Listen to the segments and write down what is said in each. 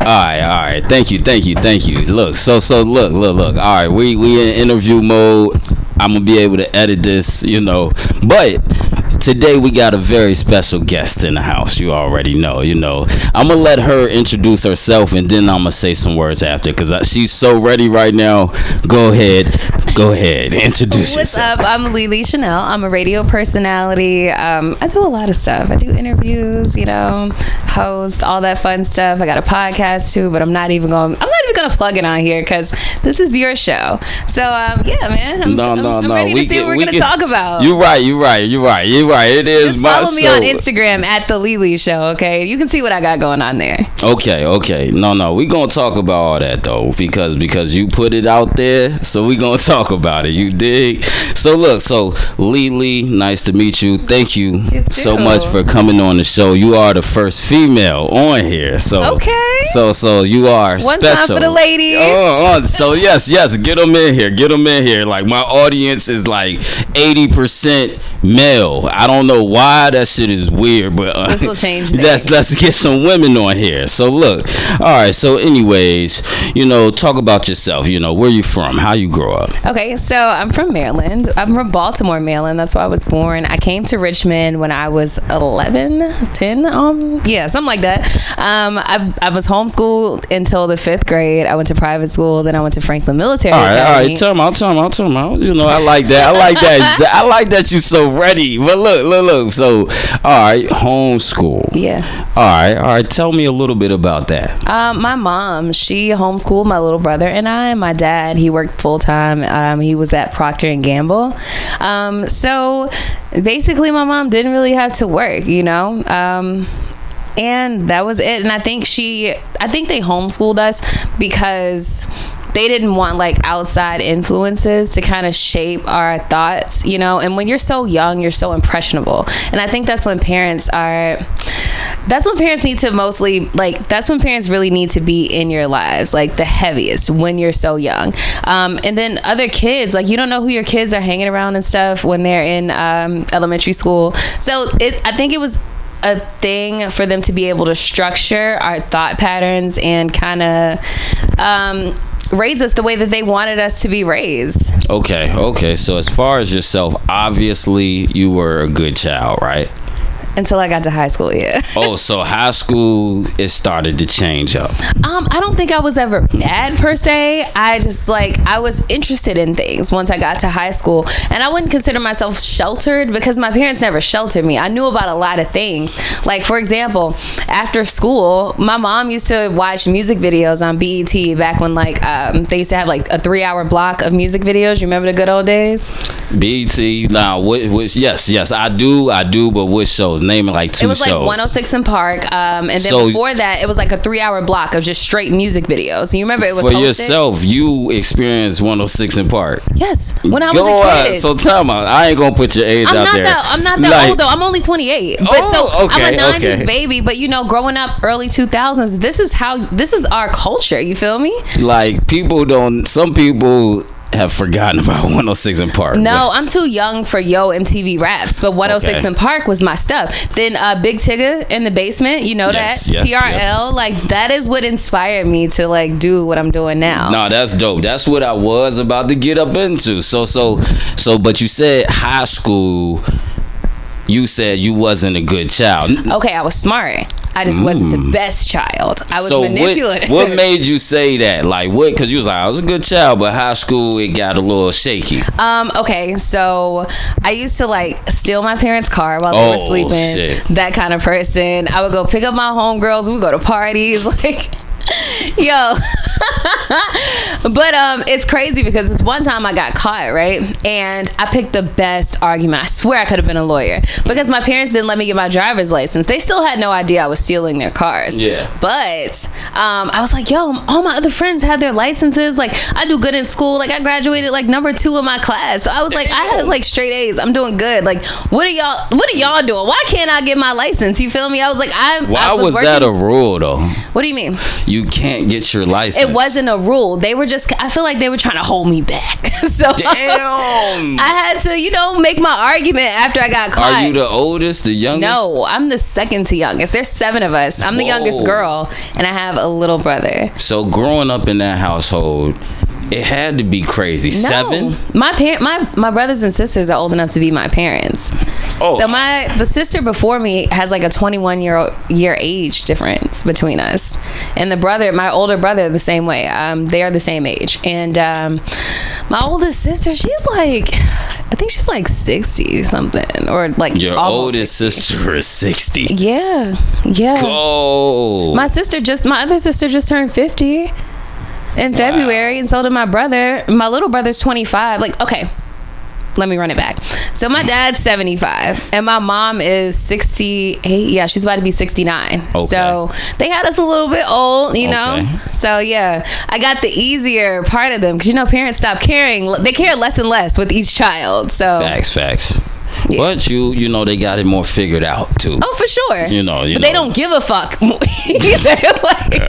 All right. Thank you. Look, look. All right, we in interview mode. I'm gonna be able to edit this, but today we got a very special guest in the house. You already know. I'm gonna let her introduce herself, and then I'm gonna say some words after, because she's so ready right now. Go ahead, introduce yourself. What's up? I'm Lili Chanel. I'm a radio personality. I do a lot of stuff. I do interviews, host, all that fun stuff. I got a podcast too, but I'm not even gonna plug it on here because this is your show. So yeah, man. I'm ready to see what we're gonna talk about. You're right. It is. Just follow me on Instagram at the Lili Show. Okay, you can see what I got going on there. Okay. No, we gonna talk about all that though, because you put it out there, so we gonna talk about it. You dig? So Lili, nice to meet you. Thank you so much for coming on the show. You are the first female on here. So okay. So you are one special. Time for the ladies. So yes, get them in here. Like my audience is like 80% male. I don't know why that shit is weird, but this will change things. Let's get some women on here. So look, all right. So anyways, talk about yourself. Where you from? How you grow up? Okay, so I'm from Maryland. I'm from Baltimore, Maryland. That's where I was born. I came to Richmond when I was 10, something like that. I was homeschooled until the 5th grade. I went to private school. Then I went to Franklin Military Academy. All right. Time out. I like that. I like that you're so ready. But look. So, all right, homeschool. Yeah. All right. Tell me a little bit about that. My mom, she homeschooled my little brother and I. My dad, he worked full time. He was at Procter and Gamble. So basically, my mom didn't really have to work, and that was it. And I think they homeschooled us because they didn't want like outside influences to kind of shape our thoughts, and when you're so young, you're so impressionable. And I think that's when parents need to mostly, that's when parents really need to be in your lives, like the heaviest, when you're so young. And then other kids, you don't know who your kids are hanging around and stuff when they're in elementary school. So I think it was a thing for them to be able to structure our thought patterns and kind of raise us the way that they wanted us to be raised. Okay. So as far as yourself, obviously you were a good child, right? Until I got to high school, yeah. So high school, it started to change up. I don't think I was ever bad per se. I just I was interested in things once I got to high school. And I wouldn't consider myself sheltered because my parents never sheltered me. I knew about a lot of things. Like, for example, after school, my mom used to watch music videos on BET back when they used to have a 3-hour block of music videos. You remember the good old days? BET, now, yes, I do, but which shows? Name it two shows. It was 106 in Park, and then before that, it was a 3-hour block of just straight music videos. You remember it was for hosted? Yourself. You experienced 106 in Park. Yes, when I was a kid. So tell me, I ain't gonna put your age out there. I'm not that old though. I'm only 28. But I'm a 90s baby. But growing up early 2000s, this is our culture. You feel me? Some people have forgotten about 106 in Park. No, I'm too young for MTV Raps, but 106 in Park was my stuff. Then Big Tigger in the Basement, yes, that TRL, yes. That is what inspired me to do what I'm doing now. No, that's dope. That's what I was about to get up into. But you said high school. You said you wasn't a good child. Okay, I was smart. I just wasn't the best child. I was manipulative. What made you say that? What? Because you was I was a good child, but high school it got a little shaky. Okay, so I used to steal my parents' car while they were sleeping. Shit. That kind of person. I would go pick up my homegirls. We would go to parties. Yo. But it's crazy because this one time I got caught, right? And I picked the best argument. I swear I could have been a lawyer because my parents didn't let me get my driver's license. They still had no idea I was stealing their cars. Yeah. But I was like, yo, all my other friends had their licenses. I do good in school. I graduated number 2 in my class. So I was I had straight A's. I'm doing good. What are y'all doing? Why can't I get my license? You feel me? I was Why was that a rule though? What do you mean? You can't get your license It wasn't a rule. They were just, I feel like they were trying to hold me back. So damn. I had to, make my argument after I got caught. Are you the oldest, the youngest? No, I'm the second to youngest. There's 7 of us. I'm the youngest girl, and I have a little brother. So growing up in that household, it had to be crazy. No. 7? My brothers and sisters are old enough to be my parents. Oh. So the sister before me has like a 21-year age difference between us, and my older brother, the same way. They are the same age, and my oldest sister, she's like, I think she's like 60 something, or like your oldest 60. sister is 60. Yeah. Go. My other sister just turned 50 in February, and so did my brother. My little brother's 25. Like, okay, let me run it back. So my dad's 75 and my mom is 68. Yeah, she's about to be 69. Okay. So they had us a little bit old, know. Okay. So yeah, I got the easier part of them, because parents stop caring. They care less and less with each child. So Facts. Yeah. But they got it more figured out too. Oh, for sure. But they don't give a fuck either. Like,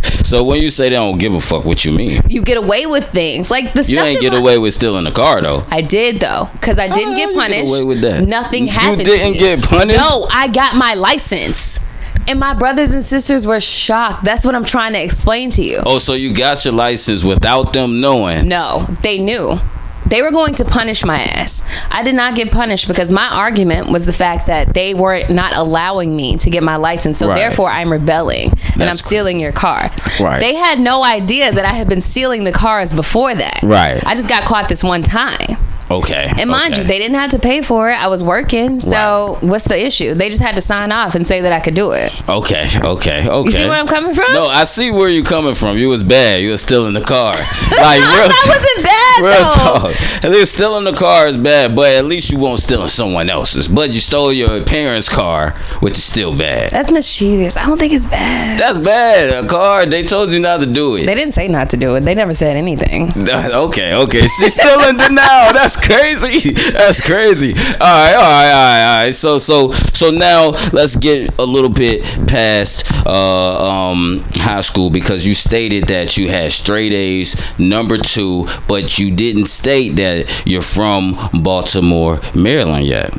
so when you say they don't give a fuck, what you mean? You get away with things like the stuff. You ain't get away with stealing the car though. I did though, because I didn't get punished. Get away with that? Nothing happened. You didn't get punished? No, I got my license. And my brothers and sisters were shocked. That's what I'm trying to explain to you. Oh, so you got your license without them knowing? No, they knew. They were going to punish my ass. I did not get punished because my argument was the fact that they were not allowing me to get my license. So therefore I'm rebelling and I'm stealing your car. Right. They had no idea that I had been stealing the cars before that. Right. I just got caught this one time. Okay. And mind you, they didn't have to pay for it. I was working. So what's the issue? They just had to sign off and say that I could do it. Okay. You see where I'm coming from? No, I see where you're coming from. You was bad. You was still in the car. Like, I wasn't bad, real talk. At least stealing the car is bad, but at least you won't stealing someone else's. But you stole your parents' car, which is still bad. That's mischievous. I don't think it's bad. That's bad. A car, they told you not to do it. They didn't say not to do it. They never said anything. Okay. She's still in denial. That's crazy. That's crazy. All right. So now let's get a little bit past high school, because you stated that you had straight A's, number 2, but you didn't state that you're from Baltimore, Maryland yet.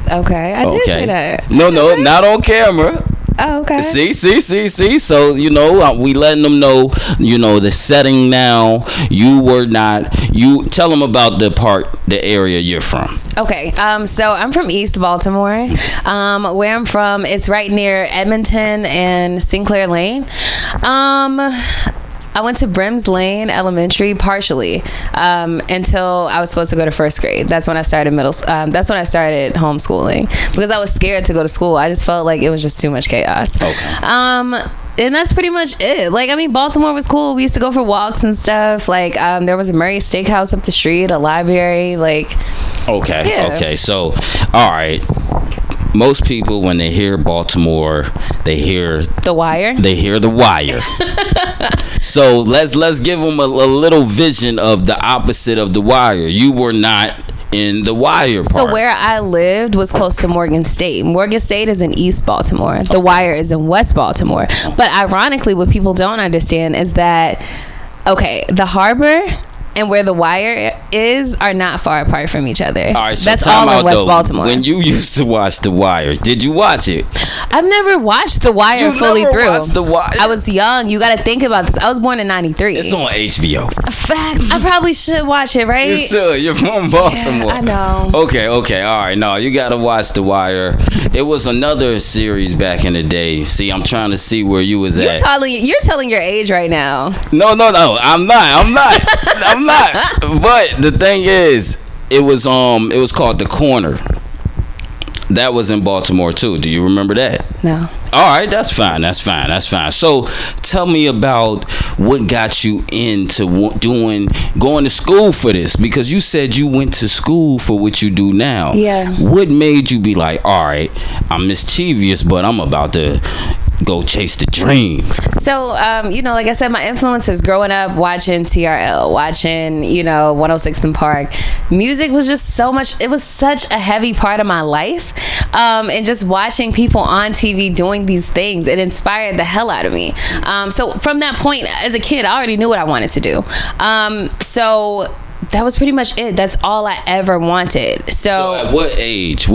Okay, I did say that. No, not on camera. Oh, okay. See. So, we letting them know, the setting now. You tell them about the area you're from. Okay. So I'm from East Baltimore. Where I'm from, it's right near Edmonton and Sinclair Lane. I went to Brims Lane Elementary partially until I was supposed to go to first grade. That's when I started that's when I started homeschooling, because I was scared to go to school. I just felt like it was just too much chaos. Okay. And that's pretty much it. Like, I mean, Baltimore was cool. We used to go for walks and stuff. Like, there was a Murray Steakhouse up the street, a library. Like, okay. So, all right. Most people, when they hear Baltimore, they hear The Wire. They hear The Wire. So let's give them a little vision of the opposite of The Wire. You were not in The Wire part. So where I lived was close to Morgan State. Morgan State is in East Baltimore. The Wire is in West Baltimore. But ironically, what people don't understand is that, the harbor and where The Wire is are not far apart from each other. All right, so that's all in West Baltimore. When you used to watch The Wire, did you watch it? I've never watched The Wire fully through. Watched The Wire? I was young. You got to think about this. I was born in 93. It's on HBO. Facts. I probably should watch it, right? You should. You're from Baltimore. Yeah, I know. Okay. All right. No, you got to watch The Wire. It was another series back in the day. See, I'm trying to see where you was at. You're telling your age right now. No. I'm not. But the thing is, it was called The Corner. That was in Baltimore too. Do you remember that? No. All right, that's fine. So tell me about what got you into going to school for this, because you said you went to school for what you do now. Yeah. What made you be like, all right, I'm mischievous, but I'm about to go chase the dream? So, like I said, my influences growing up watching TRL, watching, 106 in Park. Music was just so much, it was such a heavy part of my life. And just watching people on TV doing these things, it inspired the hell out of me. So from that point, as a kid, I already knew what I wanted to do. So that was pretty much it. That's all I ever wanted. So at what age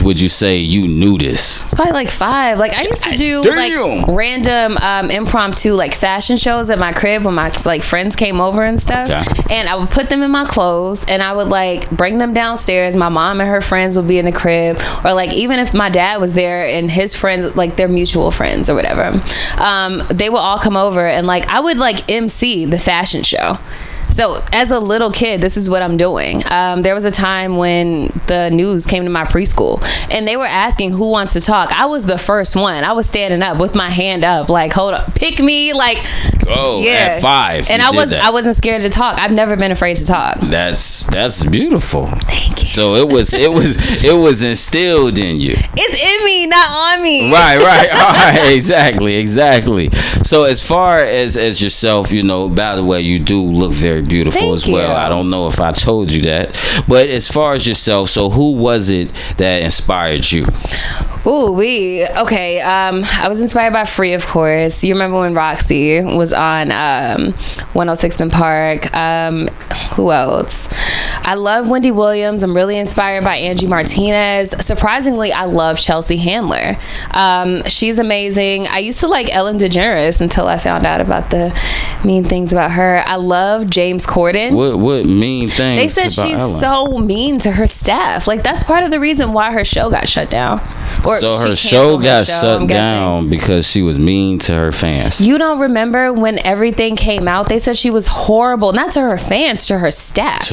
would you say you knew this? It's probably like 5. Like I used to do like random impromptu like fashion shows at my crib when my like friends came over and stuff. Okay. And I would put them in my clothes and I would like bring them downstairs. My mom and her friends would be in the crib, or like even if my dad was there and his friends, like their mutual friends or whatever, they would all come over and like I would like MC the fashion show. So as a little kid, this is what I'm doing. There was a time when the news came to my preschool and they were asking who wants to talk. I was the first one. I was standing up with my hand up, like, hold up, pick me, like. Oh, yeah. At 5. And I wasn't scared to talk. I've never been afraid to talk. That's beautiful. Thank you. So it was instilled in you. It's in me, not on me. Right. All right. Exactly. So as far as yourself, by the way, you do look very beautiful. Thank as well. You. I don't know if I told you that, but as far as yourself, so who was it that inspired you? Okay. I was inspired by Free, of course. You remember when Roxy was on 106 in Park? Who else? I love Wendy Williams. I'm really inspired by Angie Martinez. Surprisingly, I love Chelsea Handler. She's amazing. I used to like Ellen DeGeneres until I found out about the mean things about her. I love James Corden. What mean things? They said she's Ellen? So mean to her staff. Like that's part of the reason why her show got shut down. So her show got shut down because she was mean to her fans. You don't remember when everything came out? They said she was horrible, not to her fans, to her staff.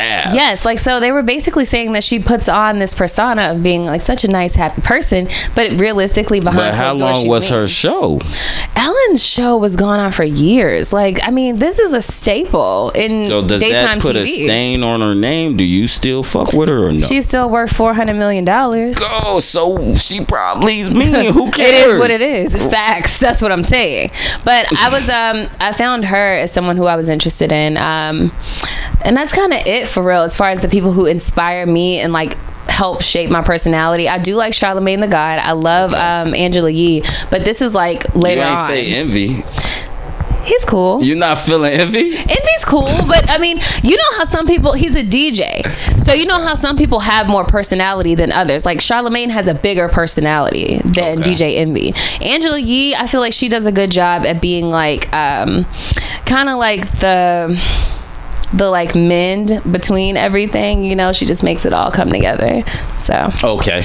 Yes, like so they were basically saying that she puts on this persona of being like such a nice, happy person, but realistically behind closed doors, how long was her show? Ellen's show was going on for years. Like, I mean, this is a staple in so does daytime that put TV. A stain on her name? Do you still fuck with her or no? She's still worth $400 million. Oh, so she probably is mean. Who cares? It is what it is. Facts. That's what I'm saying. But I found her as someone who I was interested in, and that's kind of it for real as far as the people who inspire me and like help shape my personality. I do like Charlamagne the God. I love Angela Yee, but this is like later on. You ain't say Envy. He's cool. You're not feeling Envy? Envy's cool, but I mean, you know how some people, he's a DJ. So you know how some people have more personality than others. Like Charlamagne has a bigger personality than DJ Envy. Angela Yee, I feel like she does a good job at being like, kind of like the like mend between everything, she just makes it all come together. So okay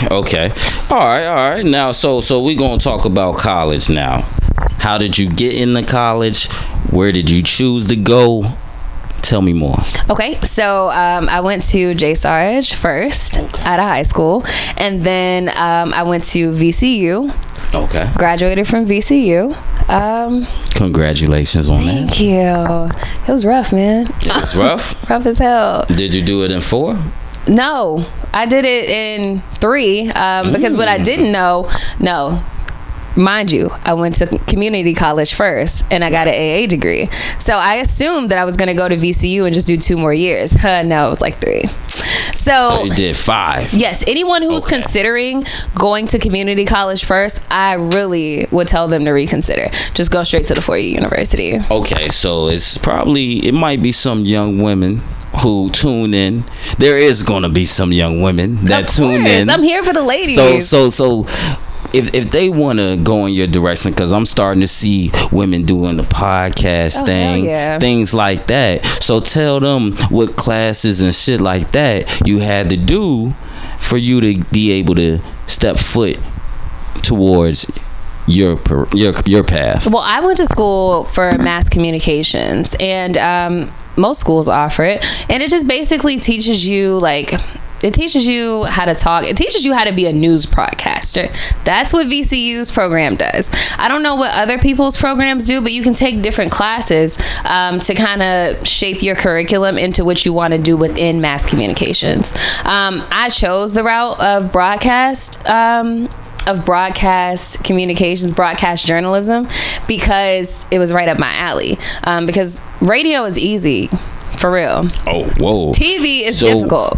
all right now so we gonna talk about college now. How did you get into college? Where did you choose to go? Tell me more. Okay, so I went to J. Sarge first out of high school, and then I went to VCU. Okay. Graduated from VCU. Congratulations on that. Thank you. It was rough, man. It was rough? Rough as hell. Did you do it in 4? No, I did it in 3 because what I didn't know, mind you, I went to community college first and I got an AA degree. So I assumed that I was going to go to VCU and just do 2 more years. No, it was like 3. So you did 5. Yes, anyone who's considering going to community college first, I really would tell them to reconsider. Just go straight to the 4-year university. Okay, so it might be some young women who tune in. There is going to be some young women that tune in. I'm here for the ladies. So if they want to go in your direction, because I'm starting to see women doing the podcast thing, things like that. So tell them what classes and shit like that you had to do for you to be able to step foot towards your path. Well, I went to school for mass communications, and most schools offer it, and it just basically teaches you it teaches you how to talk. It teaches you how to be a news broadcaster. That's what VCU's program does. I don't know what other people's programs do, but you can take different classes to kind of shape your curriculum into what you want to do within mass communications. I chose the route of broadcast of broadcast communications, broadcast journalism, because it was right up my alley. Because radio is easy. For real. Oh, whoa. TV is difficult.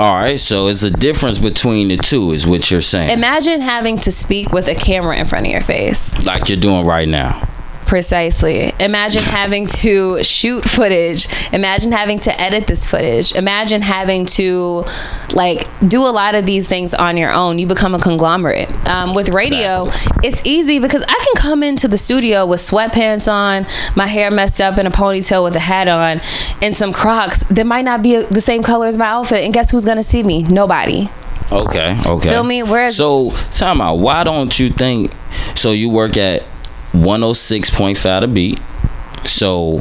All right, so it's a difference between the two is what you're saying. Imagine having to speak with a camera in front of your face. Like you're doing right now. Precisely. Imagine having to shoot footage. Imagine having to edit this footage. Imagine having to like do a lot of these things on your own. You become a conglomerate. With radio, it's easy because I can come into the studio with sweatpants on, my hair messed up in a ponytail with a hat on, and some Crocs that might not be the same color as my outfit. And guess who's gonna see me? Nobody. Okay. Feel me? So time out. Why don't you think? So you work at 106.5 The Beat. So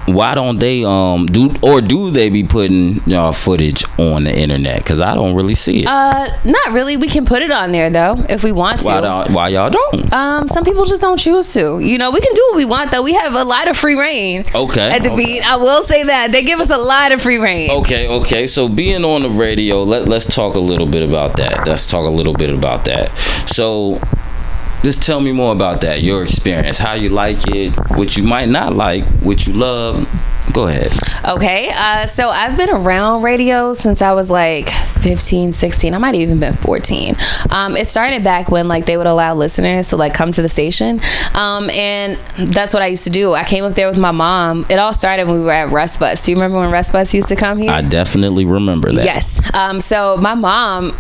why don't they do they be putting footage on the internet? Because I don't really see it. Not really. We can put it on there though if we want to. Why y'all don't? Some people just don't choose to. We can do what we want though. We have a lot of free reign. At The Beat. I will say that they give us a lot of free reign. Okay. So being on the radio, let's talk a little bit about that. So just tell me more about that, your experience, how you like it, what you might not like, what you love. Go ahead. Okay, so I've been around radio since I was like 15, 16. I might have even been 14. It started back when like they would allow listeners to like come to the station. And that's what I used to do. I came up there with my mom. It all started when we were at Russ Bus. Do you remember when Russ Bus used to come here? I definitely remember that. Yes. So my mom,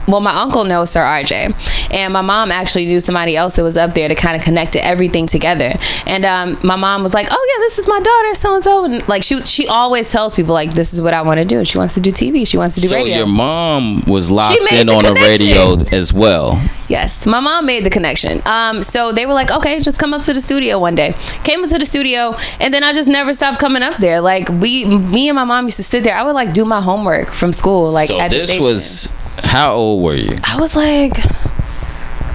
my uncle knows Sir RJ, and my mom actually knew somebody else that was up there to kind of connect everything together. And my mom was like, "Oh yeah, this is my daughter, so and so," and like she always tells people like, "This is what I want to do." She wants to do TV. She wants to do radio. So your mom was locked in on the radio as well. Yes, my mom made the connection. So they were like, "Okay, just come up to the studio one day." Came up to the studio, and then I just never stopped coming up there. Like me and my mom used to sit there. I would like do my homework from school, like at the station. Was how old were you? I was like,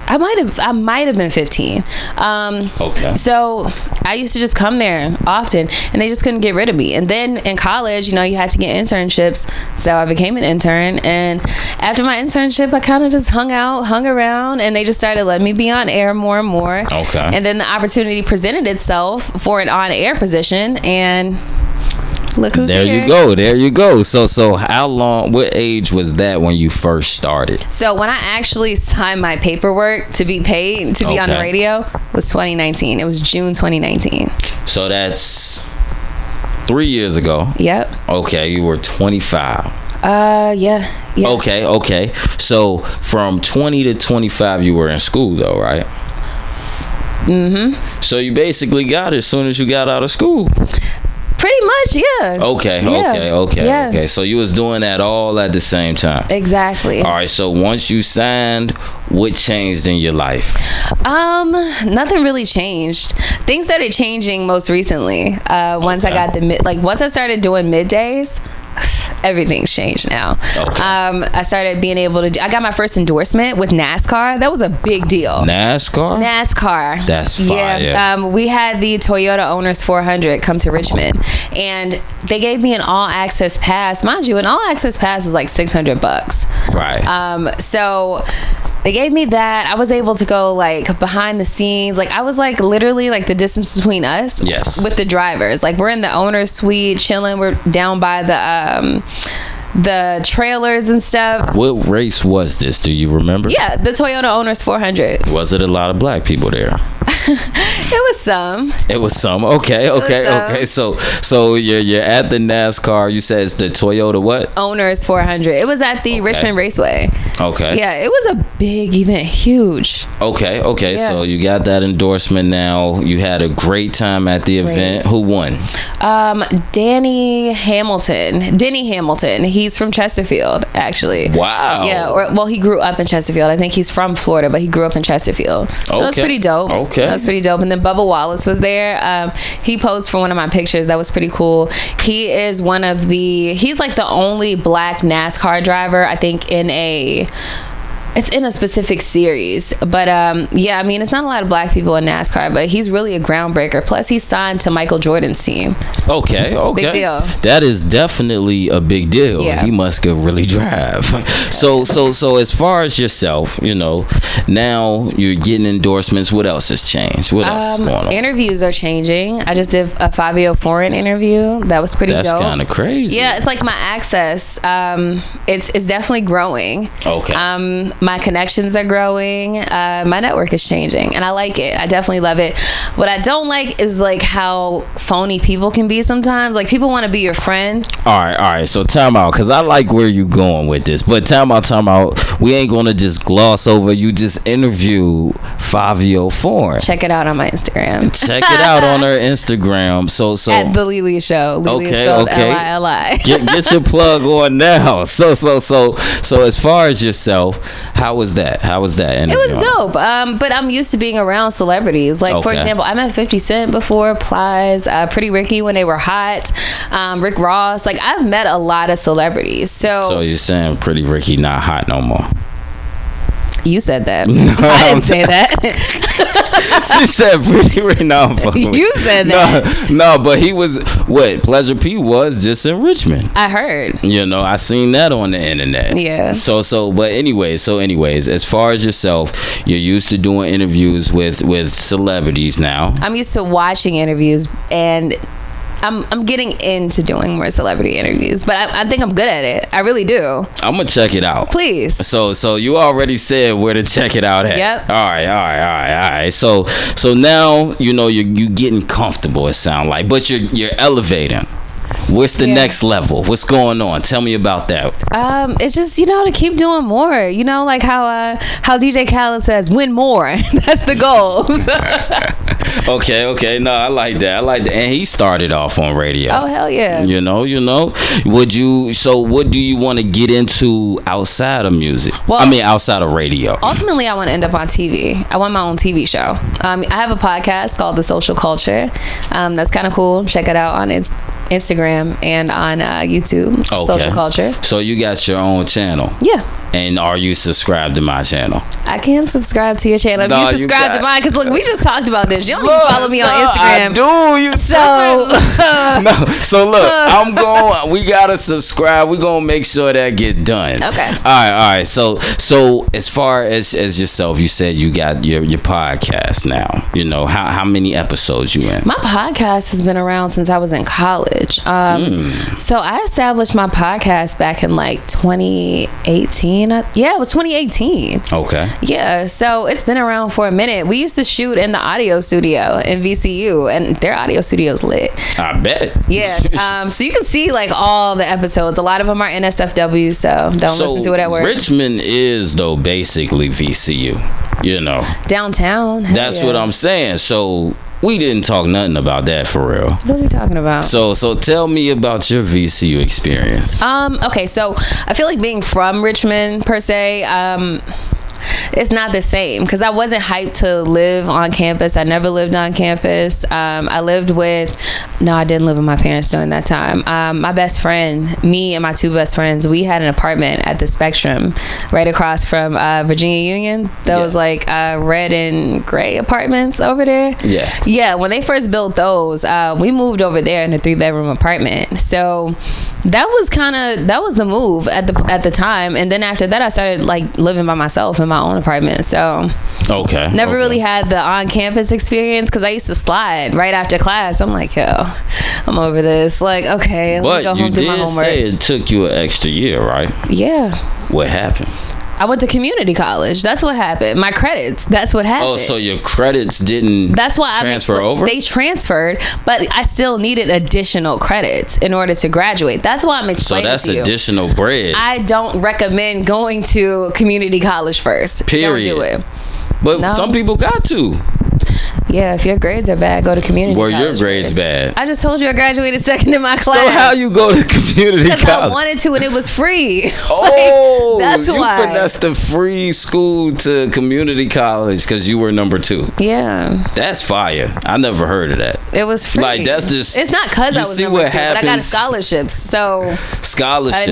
I might have been 15. Okay. So I used to just come there often, and they just couldn't get rid of me. And then in college, you had to get internships. So I became an intern, and after my internship, I kind of just hung around, and they just started letting me be on air more and more. Okay. And then the opportunity presented itself for an on-air position, and look who's there. There you go. So how long, what age was that when you first started? So when I actually signed my paperwork to be paid to be on the radio was 2019. It was June 2019. So that's 3 years ago. Yep. Okay, you were 25. Yeah. Okay. So from 20 to 25 you were in school though, right? Mm-hmm. So you basically got it as soon as you got out of school. Pretty much, yeah. Okay. So you was doing that all at the same time. Exactly. All right. So once you signed, what changed in your life? Nothing really changed. Things started changing most recently. Once I got once I started doing middays, everything's changed now. Okay. I started being able to I got my first endorsement with NASCAR. That was a big deal. NASCAR? That's fire. Yeah. We had the Toyota Owners 400 come to Richmond, and they gave me an all access pass. Mind you, an all access pass is like $600. Right. So they gave me that. I was able to go like behind the scenes. Like I was like literally like the distance between us. Yes. With the drivers. Like we're in the owner's suite chilling. We're down by the trailers and stuff. What race was this? Do you remember? Yeah, the Toyota Owners 400. Was it a lot of black people there? It was some. Okay. So you're at the NASCAR. You said it's the Toyota what? Owners 400. It was at the Richmond Raceway. Okay. Yeah, it was a big event, huge. Okay. Yeah. So you got that endorsement now. You had a great time at the event. Who won? Denny Hamilton. He's from Chesterfield, actually. Wow. Yeah. He grew up in Chesterfield. I think he's from Florida, but he grew up in Chesterfield. So that's pretty dope. Okay. That's pretty dope. And then Bubba Wallace was there. He posed for one of my pictures. That was pretty cool. He's like the only black NASCAR driver, I think, in a It's in a specific series, but yeah, I mean, it's not a lot of black people in NASCAR, but he's really a groundbreaker. Plus, he's signed to Michael Jordan's team. Okay. Big deal. That is definitely a big deal. Yeah. He must could really drive. So as far as yourself, you know, now you're getting endorsements. What else has changed? What else is going on? Interviews are changing. I just did a FOREVUARY foreign interview. That was pretty dope. That's kind of crazy. Yeah, it's like my access. It's definitely growing. Okay. My connections are growing. My network is changing, and I like it. I definitely love it. What I don't like is like how phony people can be sometimes. Like, people want to be your friend. All right. So time out, because I like where you going with this. But time out. We ain't gonna just gloss over. You just interviewed FOREVUARY Foreign. Check it out on my Instagram. Check it out on her Instagram. So at the Lili Show. Lili is spelled Lili. Get your plug on now. So as far as yourself, how was that? Interview? It was dope. But I'm used to being around celebrities. Like, for example, I met 50 Cent before, Plies, Pretty Ricky when they were hot, Rick Ross. Like, I've met a lot of celebrities. So you're saying Pretty Ricky not hot no more? You said that. I didn't say that. She said Pretty Ricky. No, you said that. No, but he was what? Pleasure P was just in Richmond. I heard. You know, I seen that on the internet. Yeah. But anyways, as far as yourself, you're used to doing interviews with celebrities now. I'm used to watching interviews, and I'm getting into doing more celebrity interviews, but I think I'm good at it. I really do. I'm gonna check it out. Please. So you already said where to check it out at. Yep. All right. So now you know you getting comfortable. It sound like, but you're elevating. What's the next level? What's going on? Tell me about that. It's just, to keep doing more. Like how DJ Khaled says, win more. That's the goal. Okay. No, I like that. And he started off on radio. Oh, hell yeah. You know. So what do you want to get into outside of music? Well, outside of radio. Ultimately, I want to end up on TV. I want my own TV show. I have a podcast called The Social Culture. That's kind of cool. Check it out on Instagram and on YouTube. Okay. Social Culture. So you got your own channel. Yeah. And are you subscribed to my channel? I can subscribe to your channel. If you subscribe to mine, because look, we just talked about this. You don't even follow me on Instagram. I do. You So look, I'm going. We gotta subscribe. We gonna make sure that get done. Okay. All right. So as far as yourself, you said you got your podcast now. How many episodes you in? My podcast has been around since I was in college. So I established my podcast back in like 2018. Yeah, it was 2018. Okay. Yeah, so it's been around for a minute. We used to shoot in the audio studio in VCU, and their audio studio's lit. I bet. Yeah. So you can see like all the episodes. A lot of them are NSFW, so don't listen to it at work. Richmond is though basically VCU. Downtown. That's what I'm saying. So we didn't talk nothing about that for real. What are we talking about? So tell me about your VCU experience. Okay, so I feel like being from Richmond per se, it's not the same because I wasn't hyped to live on campus. I never lived on campus. I didn't live with my parents during that time. My best friend, me and my two best friends, we had an apartment at the Spectrum right across from Virginia Union. Those red and gray apartments over there. Yeah, when they first built those, we moved over there in a 3-bedroom apartment. So that was the move at the time. And then after that, I started living by myself in my own apartment. So never really had the on-campus experience because I used to slide right after class. I'm like, yo, I'm over this. Okay, let me go home and do my homework. But you did say it took you an extra year, right? Yeah. What happened? I went to community college. That's what happened. My credits. That's what happened. Oh, so your credits didn't transfer over? They transferred, but I still needed additional credits in order to graduate. That's why I'm explaining to you. So that's additional bread. I don't recommend going to community college first. Period. Don't do it. But some people got to. Yeah, if your grades are bad, go to community Were college your grades first. bad? I just told you I graduated second in my class. So how you go to community Because college? I wanted to, and it was free. Oh, that's you why. finessed the free school to community college because you were number 2. Yeah, That's fire. I never heard of that. it was free. Like, that's just. It's not because you I was see number what 2, but I got a happens? scholarships, so Scholarships. I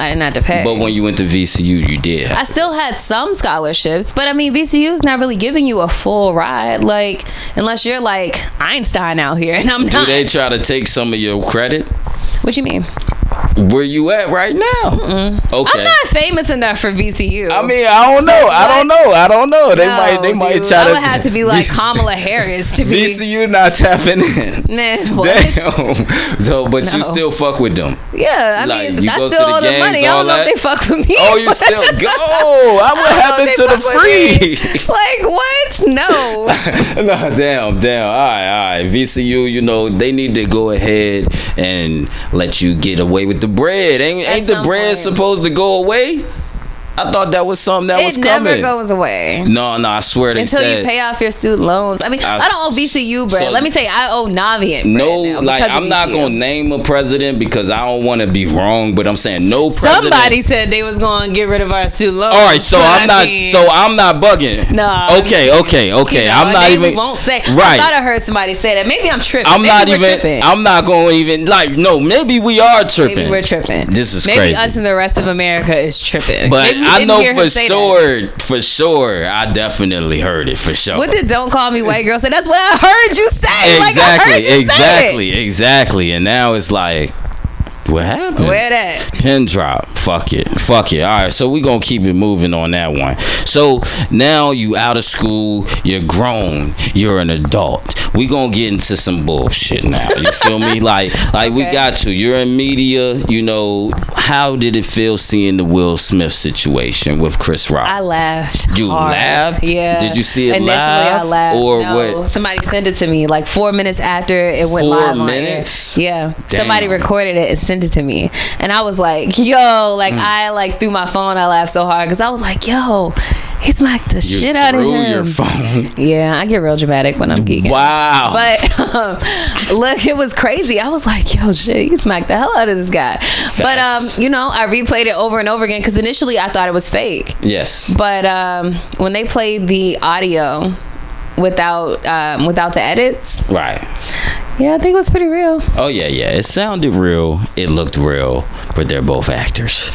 didn't have to pay. But when you went to VCU, you did. I still had some scholarships, but I mean, VCU's not really giving you a full ride, like, unless you're like Einstein out here, and I'm Do not. they try to take some of your credit? What you mean? Where you at right now? Okay. I'm not famous enough for VCU. I mean, I don't know. I don't know. They might dude, try I to. would have to be like Kamala Harris to be. VCU not tapping in. Man, what? Damn. So, but you No. still fuck with them. Yeah, I Like, mean, you that's go to still the all the games, money. I all don't know that? if they fuck with me. Oh, you still go? What happened to the free? Like what? No. No, damn. All right. VCU, you know, they need to go ahead and let you get away with the bread. Ain't the some bread point. supposed to go away? I thought that was something that was It coming. never goes away. No, I swear they Until said. you pay off your student loans. I mean, I don't owe VCU bread. So- Let me say I owe Navient bread No, now like, because of I'm not VCU. gonna name a president because I don't want to be wrong, but I'm saying no president. Somebody said they was going to get rid of our student loans. All right, so but I'm I not. mean, So I'm not bugging. Nah. Okay. you know, I'm not maybe even. We won't say. Right. I thought I heard somebody say that. Maybe I'm tripping. I'm Maybe not we're even. Tripping. I'm not going to even like. No, maybe we are tripping. Maybe we're tripping. This is maybe crazy. us and the rest of America is tripping. But Maybe we I didn't know hear him for say sure. For sure, I definitely heard it for sure. What did "Don't Call Me White Girl" say? That's what I heard you say. Like, I heard you say it. Exactly. And now it's like, what happened? Where that? Pin drop. Fuck it. All right, so we gonna keep it moving on that one. So now you out of school, you're grown, you're an adult. We gonna get into some bullshit now. You feel me? Like we Okay. got to. You're in media. You know, how did it feel seeing the Will Smith situation with Chris Rock? I laughed. You hard. laughed? Yeah. Did you see it Initially, live? I laughed. Or no, what? Somebody sent it to me like 4 minutes after it went 4 live on minutes? air. Yeah. Damn. Somebody recorded it and sent it to me, and I was like, "Yo!" Like I like through my phone, I laughed so hard because I was like, "Yo, he smacked the You shit out of threw him." your phone. Yeah, I get real dramatic when I'm geeking. Wow. But look, it was crazy. I was like, yo, shit, he smacked the hell out of this guy. Facts. But, you know, I replayed it over and over again because initially I thought it was fake. Yes. But when they played the audio without the edits, Right. yeah, I think it was pretty real. Oh yeah. It sounded real. It looked real. But they're both actors.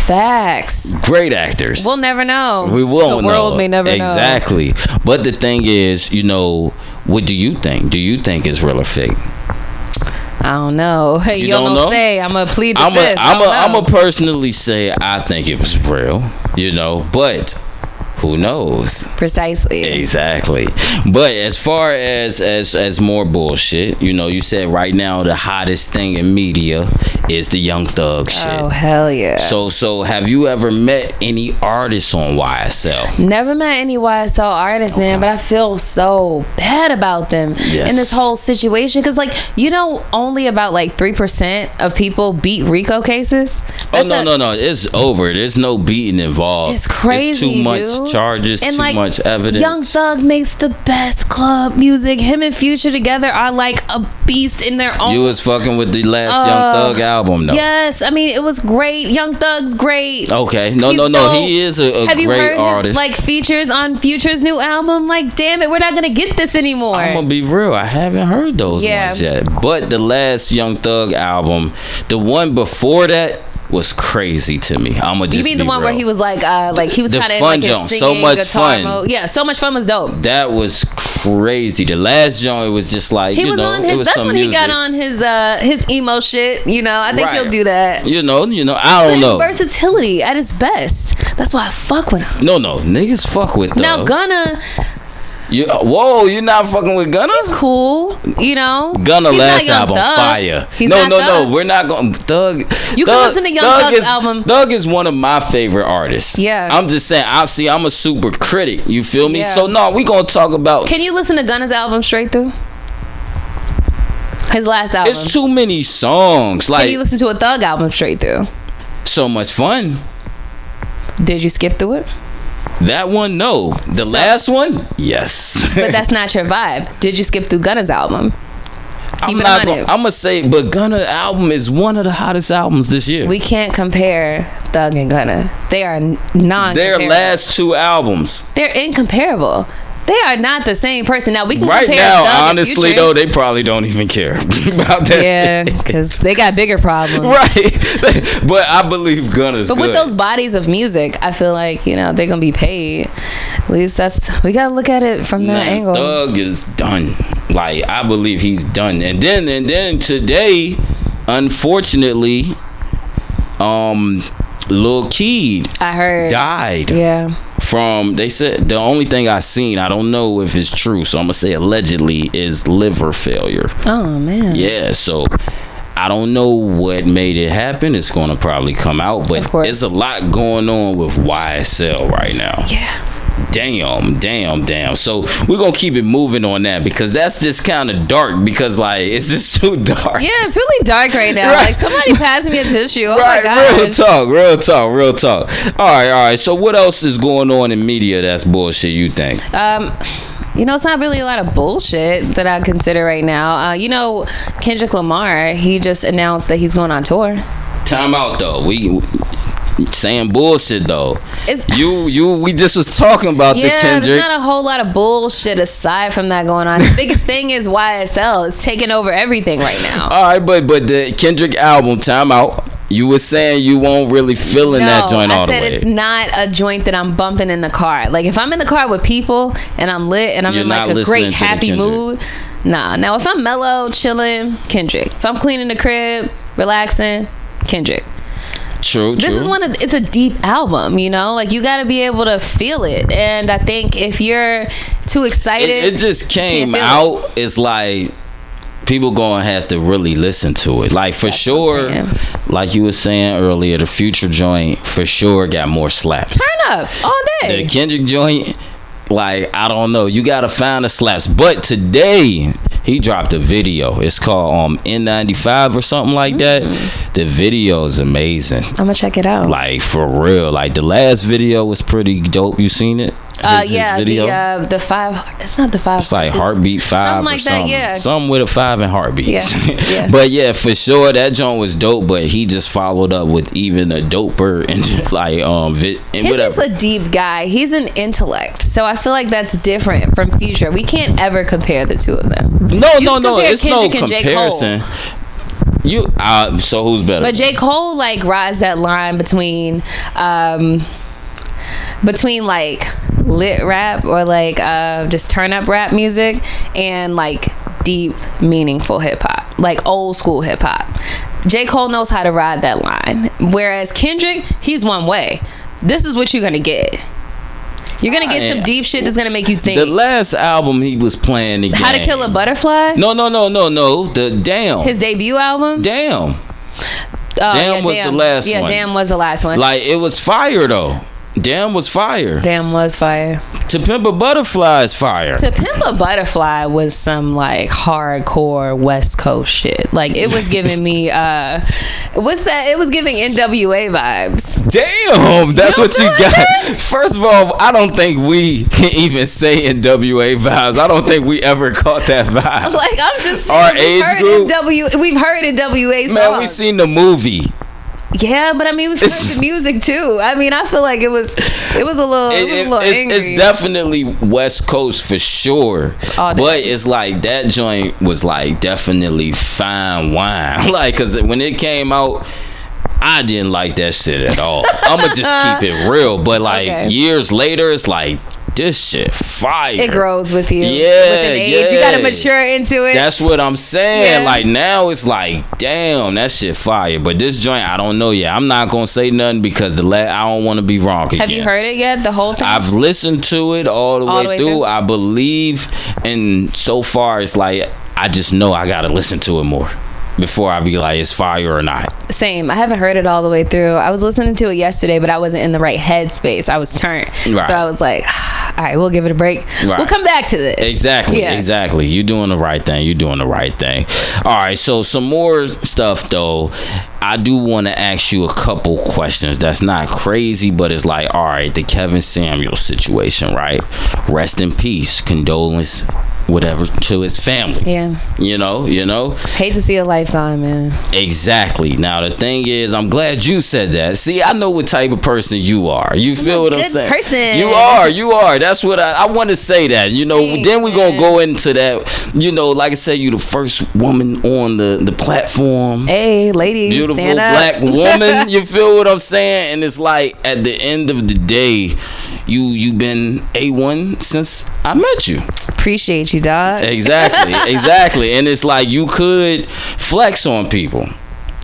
Facts. Great actors. We'll never know. We won't The world know. may never know. Exactly. But the thing is, you know, what do you think? Do you think it's real or fake? I don't know. Hey, You you don't don't know? say. I'm gonna plead the I'm fifth. I don't know. a personally say I think it was real, you know, but who knows? Precisely. Exactly. But as far as more bullshit, you know, you said right now the hottest thing in media is the Young Thug shit. Oh, hell yeah. So have you ever met any artists on YSL? Never met any YSL artists, man, but I feel so bad about them in this whole situation because, like, you know, only about like 3% of people beat RICO cases. That's No. It's over. There's no beating involved. It's crazy, It's too much dude. charges, and too like, much evidence. Young Thug makes the best club music. Him and Future together are like a beast in their own. You was fucking with the last Young Thug album, though. Yes, I mean it was great. Young Thug's great. Okay, no. dope. He is a Have you great heard artist. his, like, features on Future's new album? Like, damn it, we're not gonna get this anymore. I'm gonna be real. I haven't heard those Yeah. ones yet. But the last Young Thug album, the one before that, was crazy to me. I'm gonna just You mean the be one real. where he was like he was The kind of in fun like his jump, singing so much guitar fun. mode. Yeah, So Much Fun was dope. That was crazy. The last joint was just like He you was know, on it his. was That's some when he got music. on his emo shit. You know, I think Right. he'll do that. You know. I But don't his know. versatility at its best. That's why I fuck with him. No, niggas fuck with Now Thug. Gunna, You're not fucking with Gunna? he's cool. You know, Gunna He's last not Young album Thug. fire. He's No, not Thug. we're not going. Thug. You can listen to Young Thug's album. Thug is one of my favorite artists. Yeah. I'm just saying. I'm a super critic. You feel me? Yeah. So no, we gonna talk about. Can you listen to Gunna's album straight through? His last album. It's too many songs. Like Can you listen to a Thug album straight through? So much fun. Did you skip through it? That one, no. The last one, yes. But that's not your vibe. Did you skip through Gunna's album? I'm gonna say, but Gunna album is one of the hottest albums this year. We can't compare Thug and Gunna. They are non. Their last two albums, they're incomparable. They are not the same person. Now we can right compare now. Thug Honestly, and though, they probably don't even care about that. Yeah, because they got bigger problems. Right. But I believe Gunna's good. But with those bodies of music, I feel like they're gonna be paid. At least we gotta look at it from that angle. Thug is done. Like, I believe he's done. And then today, unfortunately, Lil Keed, I heard, died. Yeah. They said the only thing I seen, I don't know if it's true, so I'm gonna say allegedly, is liver failure. Oh man. Yeah, so I don't know what made it happen. It's gonna probably come out, but there's a lot going on with YSL right now. Yeah. Damn. So we're gonna keep it moving on that, because that's just kind of dark, because like it's just too dark. Yeah, it's really dark right now. Right. Like, somebody pass me a tissue. Oh right, my gosh. Real talk. All right. So what else is going on in media that's bullshit, you think? It's not really a lot of bullshit that I consider right now. Kendrick Lamar, he just announced that he's going on tour. Time out though. We saying bullshit though. We just was talking about the Kendrick. There's not a whole lot of bullshit aside from that going on. The biggest thing is YSL. It's taking over everything right now. All right, but the Kendrick album, time out. You were saying you won't really feeling that joint all the way. I said it's not a joint that I'm bumping in the car. Like, if I'm in the car with people and I'm lit and I'm in like a great happy mood, nah. Now if I'm mellow, chilling, Kendrick. If I'm cleaning the crib, relaxing, Kendrick. True. This is it's a deep album, like you got to be able to feel it. And I think if you're too excited, it just came out. It's like people gonna have to really listen to it. Like, for sure, like you were saying earlier, the Future joint for sure got more slaps. Turn up all day. The Kendrick joint, like, I don't know, you gotta find the slaps. But today he dropped a video. It's called N95 or something like that. The video is amazing. I'm gonna check it out. Like, for real. Like, the last video was pretty dope. You seen it? The 5. It's not the 5. It's like Heartbeat 5 something like or something. That, yeah. Something with a 5 and heartbeats. Yeah. But yeah, for sure that joint was dope. But he just followed up with even a doper and like Kendrick's a deep guy. He's an intellect, so I feel like that's different from Future. We can't ever compare the two of them. No. It's Kendrick no comparison. So who's better? But J. Cole like rides that line between like lit rap or like just turn up rap music and like deep meaningful hip hop, like old school hip hop. J. Cole knows how to ride that line, whereas Kendrick, he's one way. This is what you're gonna get. You're gonna get some deep shit that's gonna make you think. The last album he was playing the How to Kill a Butterfly? No. The Damn. His debut album? Damn. Damn was the last one. Yeah, Damn was the last one. Like, it was fire though. Damn was fire. Damn was fire. To Pimp a Butterfly is fire. To Pimp a Butterfly was some like hardcore West Coast shit. Like, it was giving me what's that? It was giving NWA vibes. Damn, that's what you got. First of all, I don't think we can even say NWA vibes. I don't think we ever caught that vibe. Like, I'm just saying, our age group. We've heard NWA songs. Man, we seen the movie. Yeah, but I mean, we've heard the music too. I mean, I feel like it was a little angry. It's definitely West Coast for sure. But it's like that joint was like definitely fine wine. Like, cause when it came out, I didn't like that shit at all. I'ma just keep it real. But like years later, it's like, this shit fire. It grows with you. Yeah, with an age. You gotta mature into it. That's what I'm saying. Yeah. Like, now it's like, damn, that shit fire. But this joint, I don't know yet. I'm not gonna say nothing because I don't want to be wrong again. Have you heard it yet? The whole thing? I've listened to it all the way through. I believe, and so far it's like, I just know I gotta listen to it more. before I be like, it's fire or not. Same. I haven't heard it all the way through. I was listening to it yesterday, but I wasn't in the right headspace. I was turned. Right. So I was like, all right, we'll give it a break. Right. We'll come back to this. Exactly. You're doing the right thing. All right, so some more stuff, though. I do want to ask you a couple questions that's not crazy, but it's like, all right, the Kevin Samuels situation, right? Rest in peace. Condolence, whatever, to his family. Yeah. You know? Hate to see a life gone, man. Exactly. Now, the thing is, I'm glad you said that. See, I know what type of person you are. You feel what I'm saying? Good person. You are. That's what I want to say that. Thanks, then we're going to go into that. Like I said, you the first woman on the platform. Hey, ladies, beautiful stand up. black woman. You feel what I'm saying? And it's like, at the end of the day, you've been A1 since I met you. Appreciate you, dog. Exactly. And it's like, you could flex on people.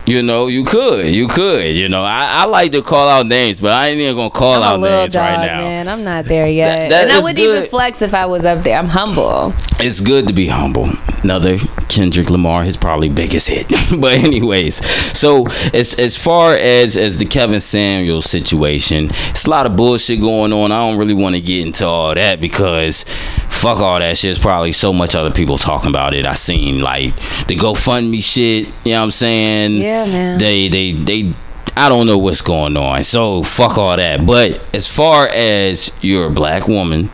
You could. I like to call out names, but I ain't even gonna call out names dog, right now. Man, I'm not there yet. That and I is wouldn't good. even flex if I was up there. I'm humble. It's good to be humble. Another Kendrick Lamar, his probably biggest hit. But anyways, so as far as the Kevin Samuels situation, it's a lot of bullshit going on. I don't really want to get into all that because fuck all that shit. There's probably so much other people talking about it. I seen like the GoFundMe shit. You know what I'm saying? Yeah, man. They I don't know what's going on. So fuck all that. But as far as you're a black woman,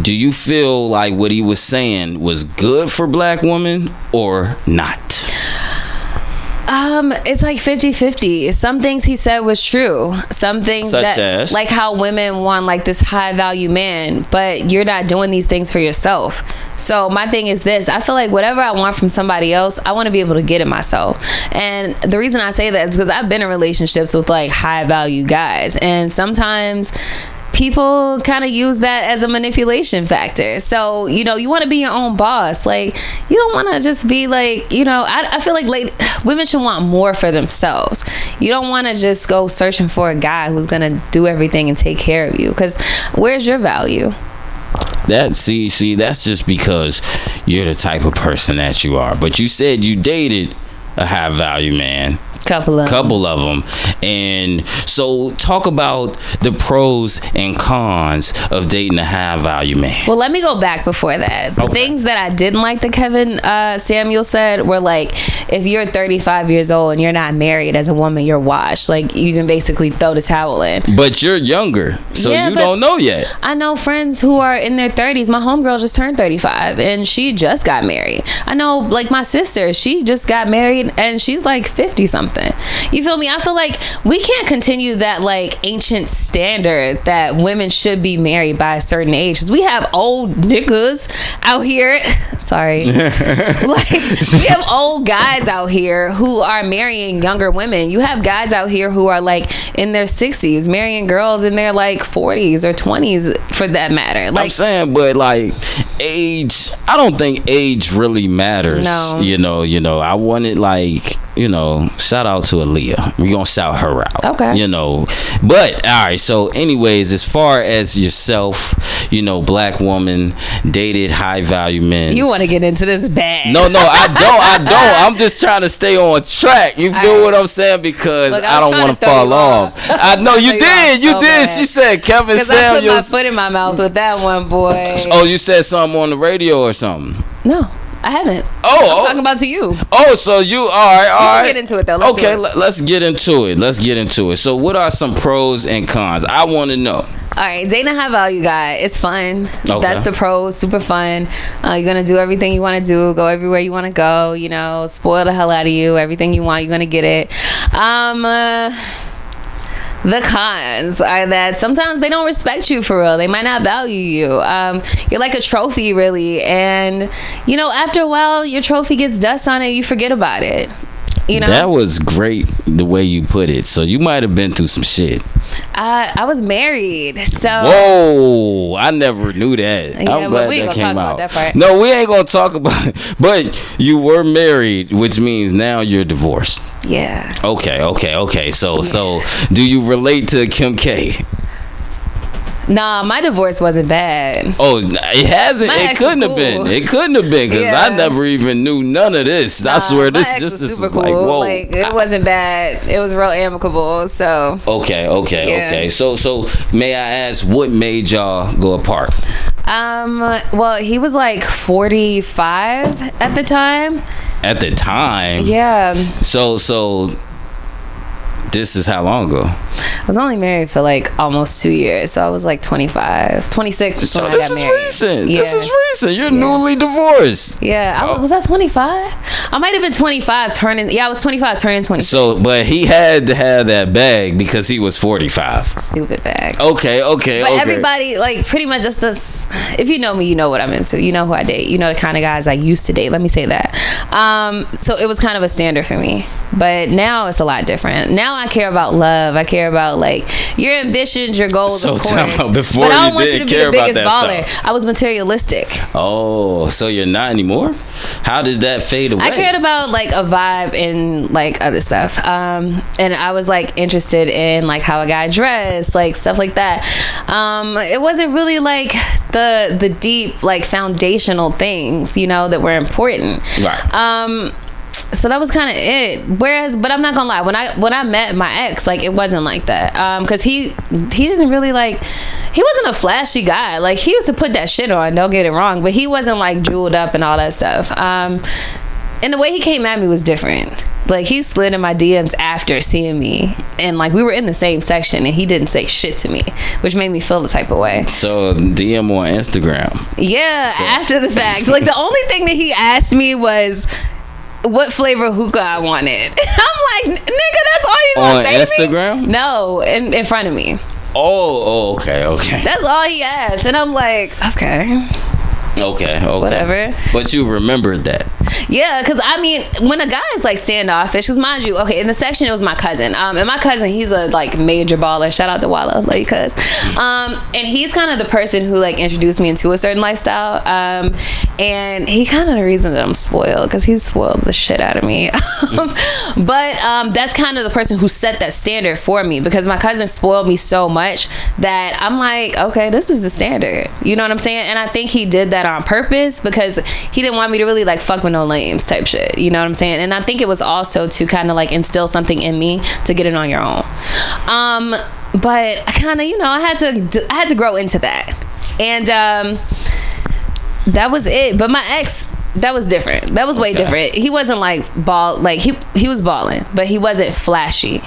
do you feel like what he was saying was good for black women or not? It's like 50-50. Some things he said was true. Some things Such as? like how women want like this high value man, but you're not doing these things for yourself. So my thing is this: I feel like whatever I want from somebody else, I want to be able to get it myself. And the reason I say that is because I've been in relationships with like high value guys, and sometimes people kind of use that as a manipulation factor. So, you want to be your own boss. Like, you don't want to just be like, I feel like women should want more for themselves. You don't want to just go searching for a guy who's going to do everything and take care of you. Because where's your value? See, that's just because you're the type of person that you are. But you said you dated a high value man. Couple of them. And so talk about the pros and cons of dating a high value man. Well, let me go back before that. The things that I didn't like that Kevin Samuel said were like, if you're 35 years old and you're not married as a woman, you're washed. Like, you can basically throw the towel in. But you're younger, so you don't know yet. I know friends who are in their 30s. My homegirl just turned 35 and she just got married. I know, like, my sister, she just got married and she's like 50 something. You feel me? I feel like we can't continue that like ancient standard that women should be married by a certain age, because we have old niggas out here. Sorry. Like, we have old guys out here who are marrying younger women. You have guys out here who are like in their 60s marrying girls in their like 40s or 20s for that matter. Like, I'm saying, but like age, I don't think age really matters. No. I wanted like, shout out to Aaliyah. We're gonna shout her out. Okay. But all right, so anyways, as far as yourself, black woman, dated high value men. You want to get into this bag? No, I don't. I'm just trying to stay on track. You feel what I'm saying? Because look, I don't want to fall off. I know you did. You did. Bad. She said Kevin Samuels. I put my foot in my mouth with that one, boy. Oh, you said something on the radio or something? No, I haven't. I'm talking about to you. Oh, so you all right? Get into it though. Let's get into it. So, what are some pros and cons? I want to know. All right, dating a high value guy, it's fun. Okay. That's the pros, super fun. You're gonna do everything you want to do, go everywhere you want to go. Spoil the hell out of you. Everything you want, you're gonna get it. The cons are that sometimes they don't respect you for real. They might not value you. You're like a trophy, really. And, after a while, your trophy gets dust on it. You forget about it. That was great the way you put it. So you might have been through some shit. I was married, so. Whoa, I never knew that. Yeah, I'm glad we ain't that gonna came talk out. about that part. No, we ain't gonna talk about it. But you were married, which means now you're divorced. Yeah. Okay. So do you relate to Kim K? Nah, my divorce wasn't bad. Oh, it hasn't. My It ex couldn't was have been. cool. It couldn't have been because I Yeah. never even knew none of this. I swear My this ex this was is super like cool. whoa. Like it wasn't bad. It was real amicable. So Okay. Yeah. So may I ask what made y'all go apart? well, he was like 45 at the time. At the time. Yeah. So this is how long ago? I was only married for like almost 2 years, so I was like 25, 26 So when I this got is married. recent. Yeah. This is recent. You're newly divorced. Yeah, was that 25? I might have been 25 turning. Yeah, I was 25 turning 26. So, but he had to have that bag because he was 45. Stupid bag. Okay. But everybody, like, pretty much just this. If you know me, you know what I'm into. You know who I date. You know the kind of guys I used to date. Let me say that. So it was kind of a standard for me. But now it's a lot different. Now I care about love. I care about like your ambitions, your goals, So of course. tell me, before but I don't you want you didn't to be care the about biggest that baller. stuff. I was materialistic. Oh, so you're not anymore? How does that fade away? I cared about like a vibe and like other stuff. And I was like interested in like how a guy dressed, like stuff like that. It wasn't really like the deep like foundational things, you know, that were important. Right. So that was kind of it. Whereas, but I'm not gonna lie, when I met my ex, like it wasn't like that. Cause he didn't really like. He wasn't a flashy guy. Like he used to put that shit on. Don't get it wrong, but he wasn't like jeweled up and all that stuff. And the way he came at me was different. Like he slid in my DMs after seeing me, and like we were in the same section, and he didn't say shit to me, which made me feel the type of way. So DM on Instagram. Yeah, after the fact. Like the only thing that he asked me was what flavor hookah I wanted. I'm like, nigga, that's all you gonna On say to me? Instagram? No, in front of me. Oh, okay. That's all he asked, and I'm like, okay. Okay. Whatever. But you remembered that. Yeah, because I mean, when a guy is like standoffish, because mind you, okay, in the section it was my cousin, and my cousin, he's a like major baller. Shout out to Walla, like cuz, and he's kind of the person who like introduced me into a certain lifestyle, and he kind of the reason that I'm spoiled, because he spoiled the shit out of me. But that's kind of the person who set that standard for me, because my cousin spoiled me so much that I'm like, okay, this is the standard. You know what I'm saying? And I think he did that on purpose because he didn't want me to really like fuck with no lames type shit. You know what I'm saying? And I think it was also to kind of like instill something in me to get it on your own. But I kind of, you know, I had to grow into that. And that was it. But my ex, that was different. That was way different. He wasn't like he was balling, but he wasn't flashy.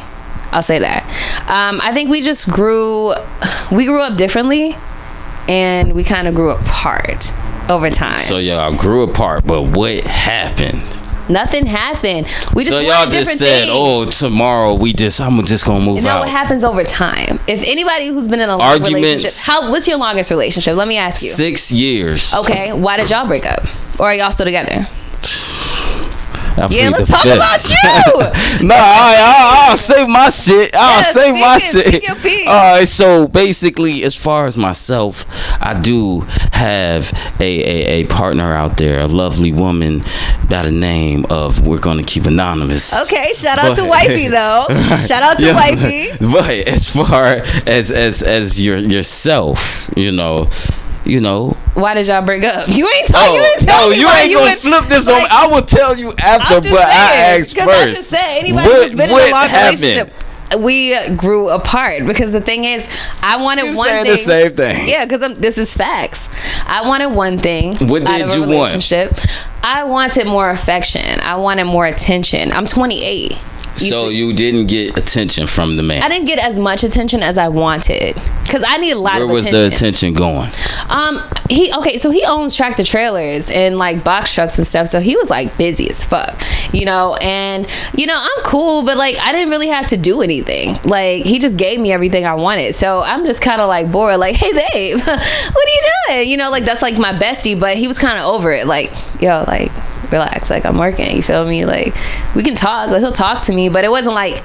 I'll say that. I think we just grew up differently, and we kind of grew apart over time. So y'all grew apart, but what happened? Nothing happened. We just So wanted y'all just different said, things. "Oh, tomorrow I'm just gonna move You know out." what happens over time? If anybody who's been in a long Arguments. relationship, what's your longest relationship? Let me ask you. 6 years. Okay, why did y'all break up? Or are y'all still together? I Yeah, plead let's the talk fifth. about you. No, I'll say my shit. I'll say my shit. speak your piece. All right, so basically, as far as myself, I do have a partner out there, a lovely woman by the name of, we're going to keep anonymous. Okay, shout out to But- Wifey though. Shout out to Yeah, Wifey. But as far as yourself, you know. Why did y'all break up? You ain't tell me. You why ain't gonna flip this on me. I will tell you after, I'm just but I saying, asked 'cause first. I just said anybody who's been in a what long happened? relationship, we grew apart because the thing is, I wanted You one saying thing. the same thing. Yeah, because this is facts. I wanted one thing. What out did of a you want? relationship. I wanted more affection. I wanted more attention. I'm 28. So you didn't get attention from the man. I didn't get as much attention as I wanted because I need a lot Where of was attention. the attention going? So he owns tractor trailers and like box trucks and stuff, so he was like busy as fuck, and I'm cool, but like I didn't really have to do anything. Like he just gave me everything I wanted, so I'm just kind of like bored, like, hey babe, what are you doing? Like that's like my bestie, but he was kind of over it, like, yo, like relax, like I'm working, you feel me, like we can talk, like he'll talk to me, but it wasn't like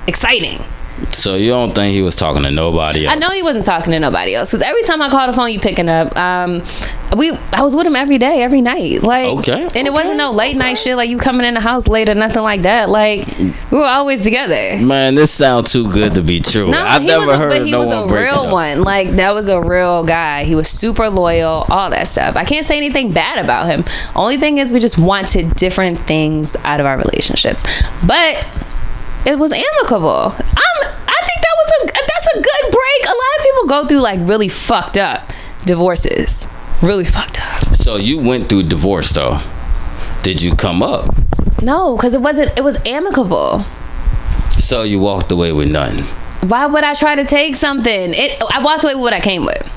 exciting. So you don't think he was talking to nobody else? I know he wasn't talking to nobody else, because every time I call the phone, you picking up. I was with him every day, every night. Like, and it wasn't no late night shit, like you coming in the house late or nothing like that. Like, we were always together. Man, this sounds too good to be true. No, I've never heard but he no was one a breaking real up. one. Like, that was a real guy. He was super loyal, all that stuff. I can't say anything bad about him. Only thing is, we just wanted different things out of our relationships. But it was amicable. I think that's a good break. A lot of people go through like really fucked up divorces. Really fucked up. So you went through divorce though. Did you come up? No, because it was amicable. So you walked away with nothing. Why would I try to take something? I walked away with what I came with.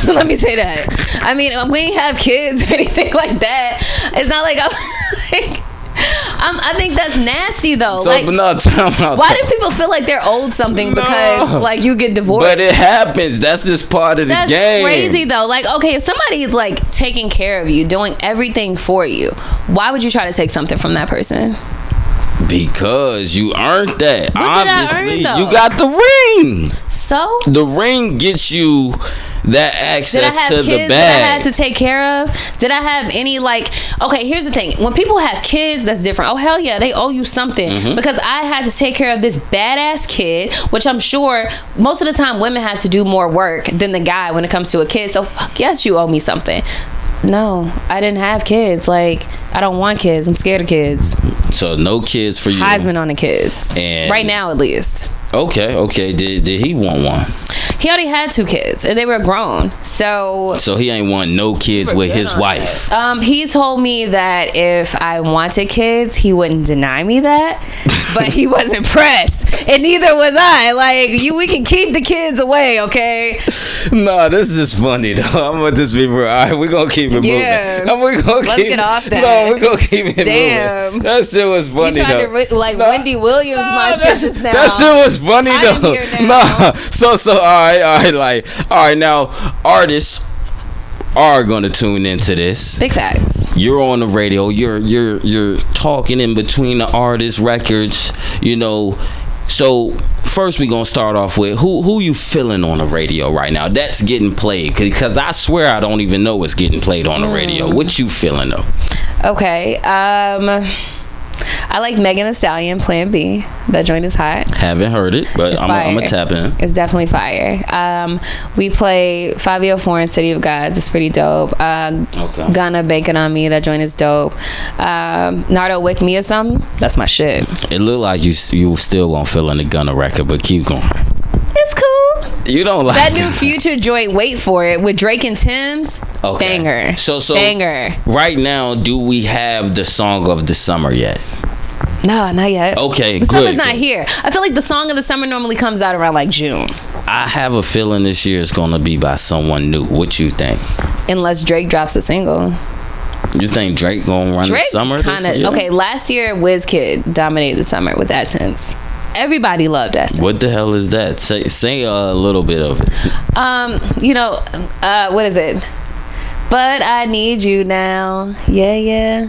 Let me say that. I mean, we ain't have kids or anything like that. It's not like I think that's nasty though. So, like, why do people feel like they're owed something because like you get divorced? But it happens. That's just part of the game. That's crazy though. Like, okay, if somebody is like taking care of you, doing everything for you, why would you try to take something from that person? Because you earned that. What Obviously, did I earn, though? you got the ring. So the ring gets you that access to the bag. Did I have to take care of? Did I have any like? Okay, here's the thing. When people have kids, that's different. Oh hell yeah, they owe you something because I had to take care of this badass kid, which I'm sure most of the time women have to do more work than the guy when it comes to a kid. So fuck yes, you owe me something. No, I didn't have kids. Like, I don't want kids. I'm scared of kids. So no kids for you. Heisman on the kids. And right now, at least. Okay. Did he want one? He already had 2 kids, and they were grown. So he ain't want no kids with his wife. He told me that if I wanted kids, he wouldn't deny me that, but he wasn't pressed, and neither was I. Like, we can keep the kids away, okay? No, this is funny though. I'm gonna just be real. All right, we're gonna keep it moving. Let's get off that. No, we're gonna keep it moving. That shit was funny you though. Wendy Williams, my shit just now. That shit was funny though. Nah, so all right. Now artists are gonna tune into this. Big facts. You're on the radio. You're talking in between the artist records. You know. So first we gonna start off with who you feeling on the radio right now that's getting played, because I swear I don't even know what's getting played on the radio. What you feeling though? Okay, I like Megan Thee Stallion, Plan B. That joint is hot. Haven't heard it, but I'm gonna tap in. It's definitely fire. We play Fabio Foreign, City of Gods. It's pretty dope. Gunna, Bacon on Me. That joint is dope. Nardo, Wake Me or something. That's my shit. It look like you still gonna fill in the Gunna record, but keep going. It's cool. You don't like that new Future joint? Wait for it with Drake and Tim's. Okay. Banger. So banger. Right now, do we have the song of the summer yet? No, not yet. Okay, the summer's not here. I feel like the song of the summer normally comes out around like June. I have a feeling this year is gonna be by someone new. What you think? Unless Drake drops a single. You think Drake gonna run the summer this year? Okay, last year WizKid dominated the summer with Essence. Everybody loved Essence. What the hell is that? Say a little bit of it. What is it? But I need you now. Yeah.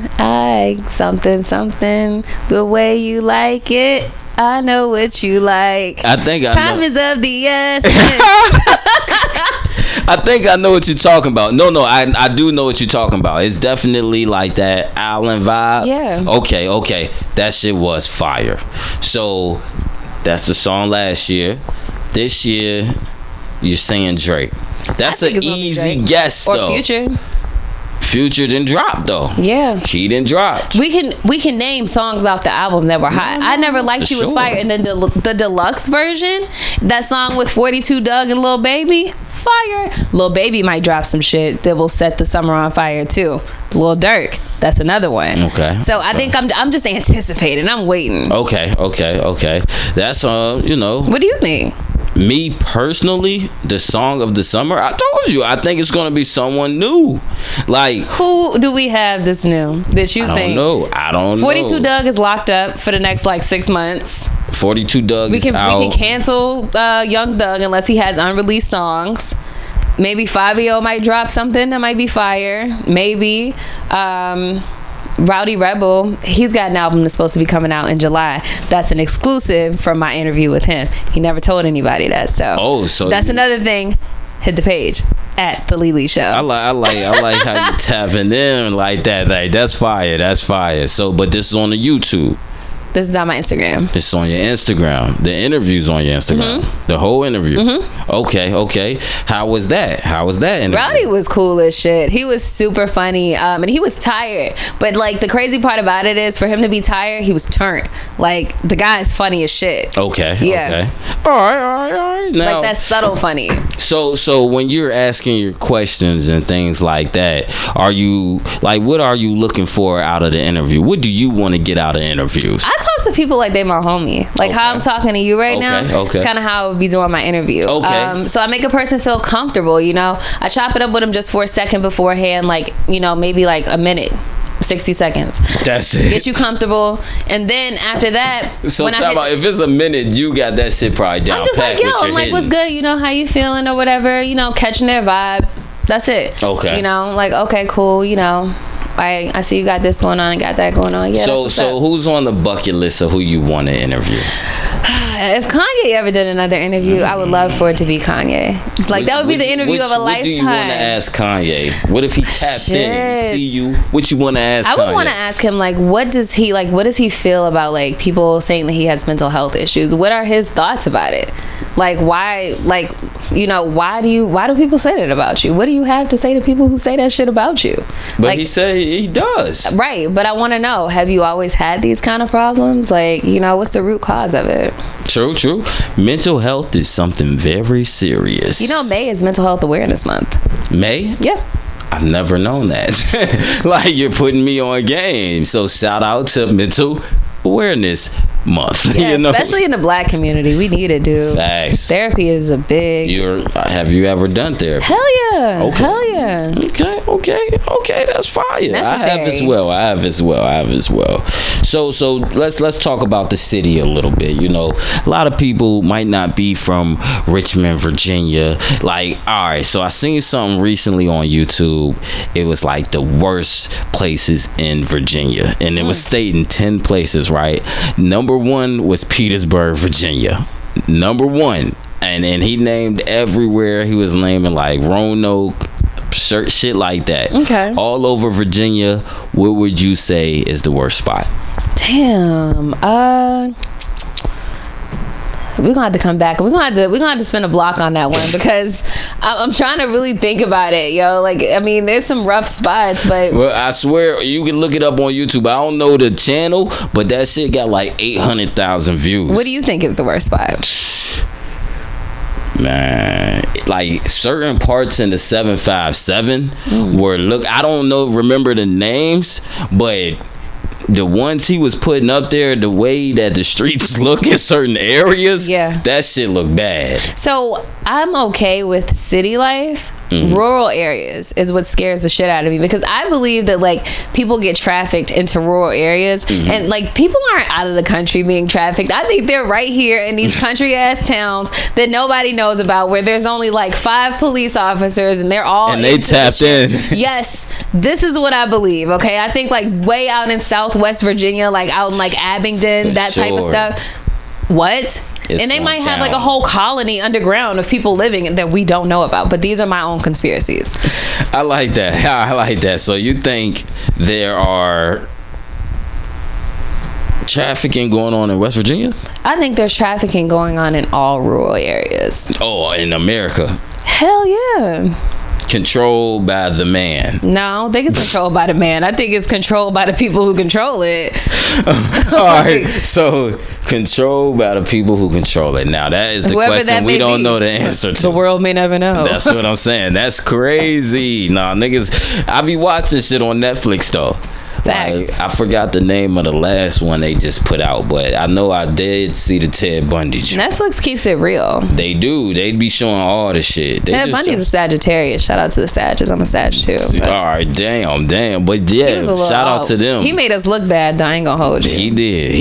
Something. The way you like it. I know what you like. I think Time is of the essence. I think I know what you're talking about. No, I do know what you're talking about. It's definitely like that island vibe. Yeah. Okay. That shit was fire. So that's the song last year. This year, you're saying Drake. That's an easy guess, though. Or Future didn't drop though. Yeah, he didn't drop. We can name songs off the album that were hot. I Never Liked You was fire, and then the deluxe version, that song with 42 Doug and Lil Baby, fire. Lil Baby might drop some shit that will set the summer on fire too. Lil Durk, that's another one. Okay. So I think I'm just anticipating. I'm waiting. Okay. That's What do you think? Me personally, the song of the summer, I told you, I think it's gonna be someone new. Like, who do we have this new that you think? I don't know. 42 Doug is locked up for the next like 6 months. 42 Doug is out. We can cancel Young Thug unless he has unreleased songs. Maybe Fabio might drop something that might be fire. Maybe. Rowdy Rebel, he's got an album that's supposed to be coming out in July. That's an exclusive from my interview with him. He never told anybody that. So that's another thing. Hit the page at the Lili Show. I like how you tapping in like that. Like, that's fire. That's fire. So, but this is on the YouTube. This is on my Instagram. It's on your Instagram. The interview's on your Instagram. The whole interview. Okay. How was that interview? Rowdy was cool as shit. He was super funny, and he was tired. But like, the crazy part about it is, for him to be tired, he was turned. Like, the guy is funny as shit. Okay. Yeah. All right. Now, like, that's subtle funny. So when you're asking your questions and things like that, are you like, what are you looking for out of the interview? What do you want to get out of interviews? I talk to people like they my homie. Like how I'm talking to you right now. It's kind of how I would be doing my interview. So I make a person feel comfortable, you know. I chop it up with them just for a second beforehand, like, you know, maybe like a minute. 60 seconds. That's it. Get you comfortable, and then after that, so if it's a minute, you got that shit probably down. I'm just like, yo, I'm like, what's good? You know, how you feeling or whatever? You know, catching their vibe. That's it. Okay. You know, like, okay, cool. You know, I see you got this going on and got that going on. Yeah. So who's on the bucket list of who you want to interview? If Kanye ever did another interview, I would love for it to be Kanye. Like, that would be the interview of a lifetime. What do you want to ask Kanye? What if he tapped in, see you? What you want to ask Kanye? I would want to ask him, like, what does he feel about, like, people saying that he has mental health issues? What are his thoughts about it? Like, why, like, you know, why do people say that about you? What do you have to say to people who say that shit about you? But like, he said he does. Right, but I want to know, have you always had these kind of problems? Like, you know, what's the root cause of it? True. Mental health is something very serious. You know, May is Mental Health Awareness Month. May? Yeah. I've never known that. Like, you're putting me on game. So shout out to Mental Awareness Month. Yeah, you know? Especially in the Black community, we need it, dude. Facts. Therapy is a big. Have you ever done therapy? Hell yeah. Okay. Hell yeah. Okay. That's fire. Necessary. I have as well. So let's talk about the city a little bit. You know, a lot of people might not be from Richmond, Virginia. Like, all right. So I seen something recently on YouTube. It was like the worst places in Virginia, and it was stating 10 places. Right. Number 1 was Petersburg, Virginia. Number 1. And he named everywhere. He was naming like Roanoke, shit like that. Okay. All over Virginia, what would you say is the worst spot? Damn. We're gonna have to come back. We're gonna have to spend a block on that one, because I'm trying to really think about it, yo. Like, I mean, there's some rough spots, but well, I swear you can look it up on YouTube. I don't know the channel, but that shit got like 800,000 views. What do you think is the worst spot? Man, like certain parts in the 757 were I don't remember the names, but the ones he was putting up there, the way that the streets look in certain areas, that shit look bad. So I'm okay with city life. Rural areas is what scares the shit out of me, because I believe that, like, people get trafficked into rural areas, and like, people aren't out of the country being trafficked. I think they're right here in these country ass towns that nobody knows about, where there's only like 5 police officers and they're all and they tapped in. Yes, this is what I believe. Okay, I think like way out in Southwest Virginia, like out in like Abingdon, that type of stuff. What? And they might have like a whole colony underground of people living that we don't know about. But these are my own conspiracies. I like that. So you think there are trafficking going on in West Virginia? I think there's trafficking going on in all rural areas. Oh, in America? Hell yeah. Controlled by the man. No, I don't think it's controlled by the man. I think it's controlled by the people who control it. All right. So, controlled by the people who control it. Now, that is the question we don't know the answer to. The world may never know. That's what I'm saying. That's crazy. Nah, niggas, I be watching shit on Netflix, though. Facts. Like, I forgot the name of the last one they just put out, but I know I did see the Ted Bundy show. Netflix keeps it real. They do. They be showing all the shit. Ted Bundy's a Sagittarius. Shout out to the Sagittarius. I'm a Sag too. All right, damn. But yeah, shout out to them. He made us look bad, though. I ain't gonna hold you. He did.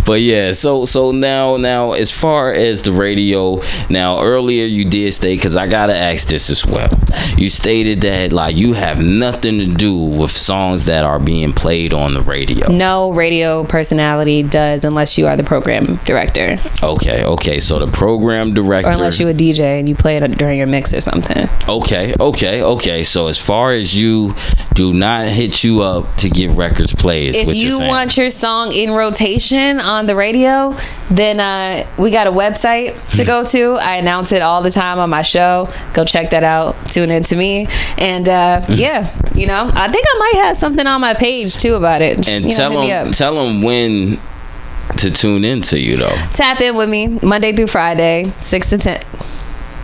But yeah, so now as far as the radio, now earlier you did state, because I gotta ask this as well. You stated that like you have nothing to do with songs that are being played on the radio. No radio personality does unless you are the program director. Okay. So the program director, or unless you're a DJ and you play it during your mix or something. Okay. So as far as you do not hit you up to get records played. If you want your song in rotation on the radio, then we got a website to go to. I announce it all the time on my show. Go check that out. Tune in to me. And yeah, you know, I think I might have something on my page too about it. Just, and tell them when to tune into you though. Tap in with me Monday through Friday, 6 to 10.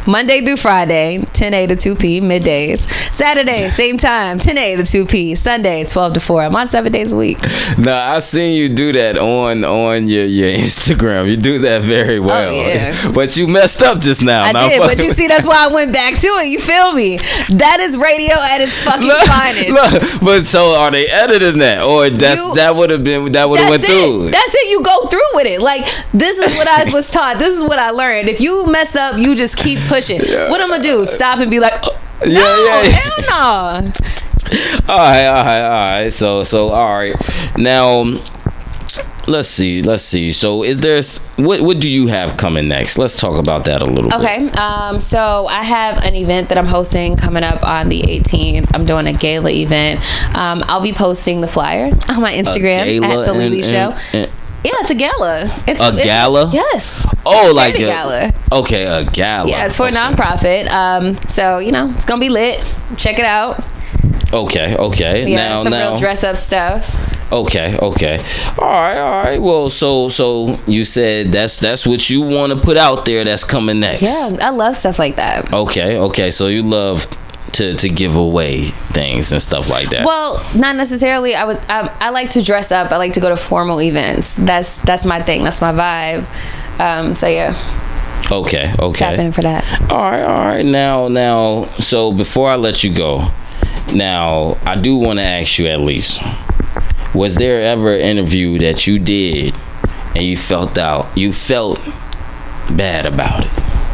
Monday through Friday, 10 a to 2 p, middays. Saturday, same time, 10 a to 2 p. Sunday, 12 to 4. I'm on 7 days a week. Now, I seen you do that on your Instagram. You do that very well. Oh, yeah. But you messed up just now. I did, but you see, that's why I went back to it. You feel me? That is radio at its fucking finest. Look, but so are they editing that? Or that would have went through? That's it. You go through with it. Like, this is what I was taught. This is what I learned. If you mess up, you just keep pushing. Yeah. What I'm gonna do? Stop and be like, hell no. All right. So all right. Now, let's see. So, is there what do you have coming next? Let's talk about that a little bit. Okay. So I have an event that I'm hosting coming up on the 18th. I'm doing a gala event. I'll be posting the flyer on my Instagram at the Lili Show. Yeah, it's a gala. It's a gala? Yes. Oh, like a gala. Okay, a gala. Yeah, it's for a nonprofit. So, you know, it's going to be lit. Check it out. Okay. Yeah, some real dress up stuff. Okay. All right. Well, so you said that's what you want to put out there that's coming next. Yeah, I love stuff like that. Okay. So you love to give away things and stuff like that. Well, not necessarily. I like to dress up. I like to go to formal events. That's my thing. That's my vibe. So yeah. Okay. Tap in for that. All right. Now, so before I let you go, now I do want to ask you at least, was there ever an interview that you did and you felt bad about it?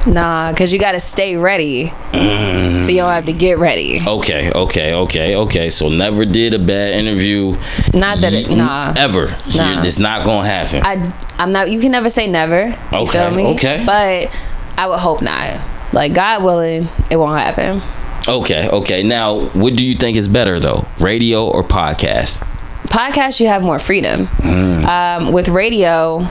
Nah, because you got to stay ready. So you don't have to get ready. Okay. So never did a bad interview. Not that nah. Ever. Nah. It's not going to happen. I'm not, you can never say never. You feel me? Okay. But I would hope not. Like, God willing, it won't happen. Okay. Now, what do you think is better though? Radio or podcast? Podcast, you have more freedom. With radio,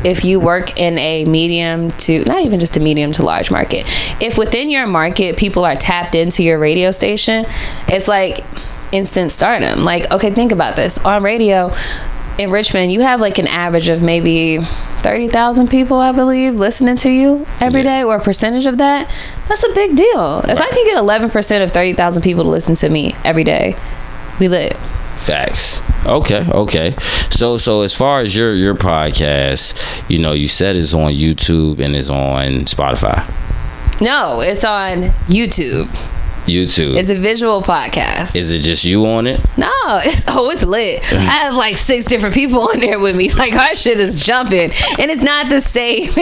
if you work in a medium to, not even just a medium to large market, if within your market people are tapped into your radio station, it's like instant stardom. Like, okay, think about this. On radio in Richmond, you have like an average of maybe 30,000 people, I believe, listening to you every day, or a percentage of that. That's a big deal. If I can get 11% of 30,000 people to listen to me every day, we lit. Facts. Okay. So as far as your podcast, you know, you said it's on YouTube and it's on Spotify. No, it's on YouTube. It's a visual podcast. Is it just you on it? No, it's lit. I have like 6 different people on there with me. Like, our shit is jumping, and it's not the same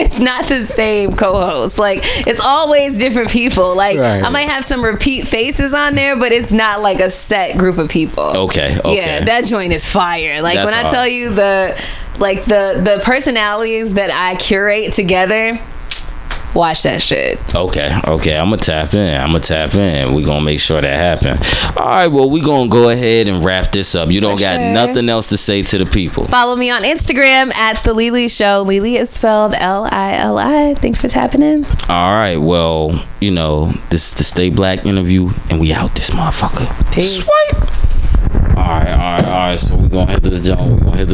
co-host. Like, it's always different people. Like, right. I might have some repeat faces on there, but it's not like a set group of people. Okay. Yeah, that joint is fire. Like, that's when I tell you the personalities that I curate together, watch that shit. Okay. I'm gonna tap in. We're gonna make sure that happen. All right, well, we're gonna go ahead and wrap this up. You don't got nothing else to say to the people. Follow me on Instagram at the Lili Show. Lili is spelled Lili. Thanks for tapping in. All right, well, you know, this is the Stay Black interview, and we out this motherfucker. Peace. Swipe. All right. So we're gonna hit this joint.